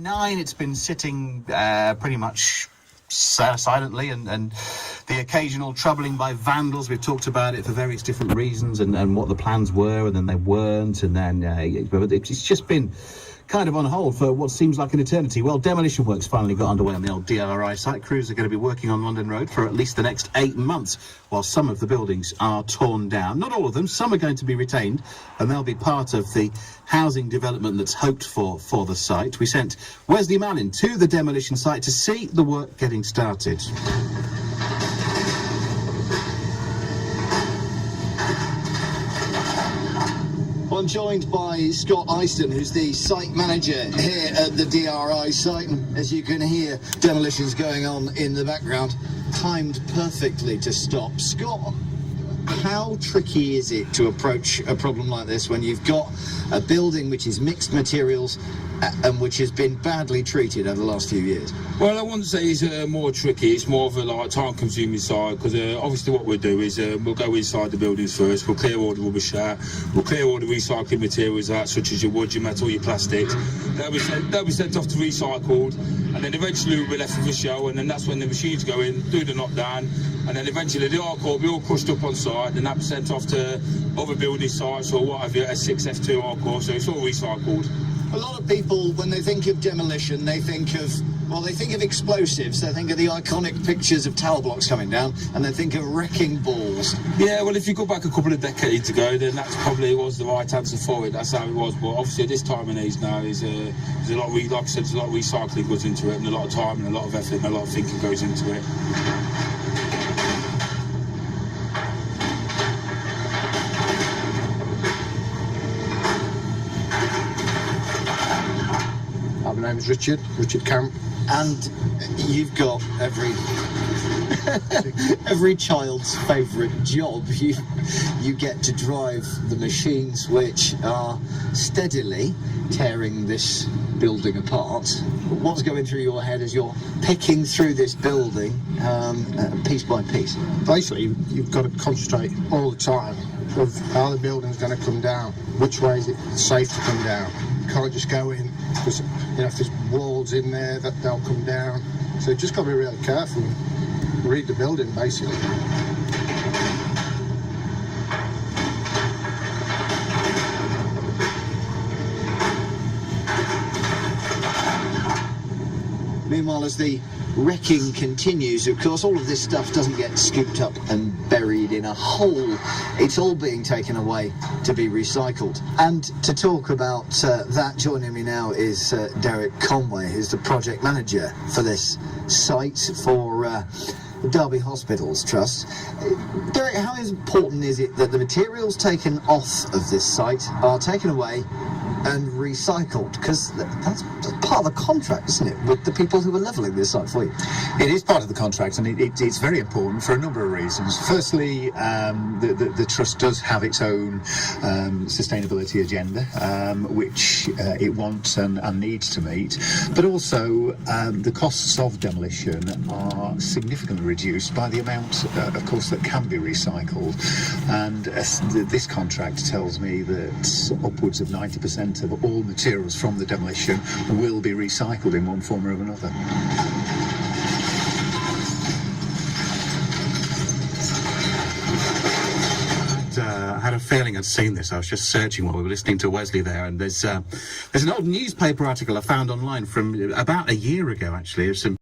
9, it's been sitting pretty much silently, and the occasional troubling by vandals. We've talked about it for various different reasons, and what the plans were, and then they weren't, and then it's just been kind of on hold for what seems like an eternity. Well, demolition works finally got underway on the old DRI site. Crews are going to be working on London Road for at least the next 8 months, while some of the buildings are torn down. Not all of them, some are going to be retained, and they'll be part of the housing development that's hoped for the site. We sent Wesley Mallin to the demolition site to see the work getting started. I'm joined by Scott Eyston, who's the site manager here at the DRI site, and as you can hear, demolition's going on in the background, timed perfectly to stop. Scott, how tricky is it to approach a problem like this when you've got a building which is mixed materials and which has been badly treated over the last few years? Well, I wouldn't say it's more tricky. It's more of a time-consuming side, because obviously what we'll do is we'll go inside the buildings first. We'll clear all the rubbish out. We'll clear all the recycling materials out, such as your wood, your metal, your plastics. They'll be sent off to recycled, and then eventually we'll be left with a show, and then that's when the machines go in, do the knockdown, and then eventually the hardcore will be all crushed up on site, and that's sent off to other building sites or what have you, S6, F2 hardcore, so it's all recycled. A lot of people, when they think of demolition, they think of explosives. They think of the iconic pictures of tower blocks coming down, and they think of wrecking balls. Yeah, well, if you go back a couple of decades ago, then that probably was the right answer for it. That's how it was. But obviously, at this time and age now, there's a lot of, like I said, there's a lot of recycling goes into it, and a lot of time and a lot of effort and a lot of thinking goes into it. My name's Richard Camp. And you've got every child's favourite job. You get to drive the machines which are steadily tearing this building apart. What's going through your head as you're picking through this building piece by piece? Basically, you've got to concentrate all the time of how the building's going to come down, which way is it safe to come down. You can't just go in, because if there's walls in there, that they'll come down. So you just got to be really careful and read the building, basically. Meanwhile, as the wrecking continues, of course, all of this stuff doesn't get scooped up and buried in a hole. It's all being taken away to be recycled. And to talk about that, joining me now is Derek Conway, who's the project manager for this site for the Derby Hospitals Trust. Derek, how important is it that the materials taken off of this site are taken away and recycled? Because that's part of the contract, isn't it, with the people who are levelling this site for you? It is part of the contract, and it's very important for a number of reasons. Firstly, the Trust does have its own sustainability agenda, which it wants and needs to meet, but also the costs of demolition are significantly reduced by the amount, of course, that can be recycled. And this contract tells me that upwards of 90% of all materials from the demolition will be recycled in one form or another. I had a feeling I'd seen this. I was just searching while we were listening to Wesley there, and there's an old newspaper article I found online from about a year ago, actually, of some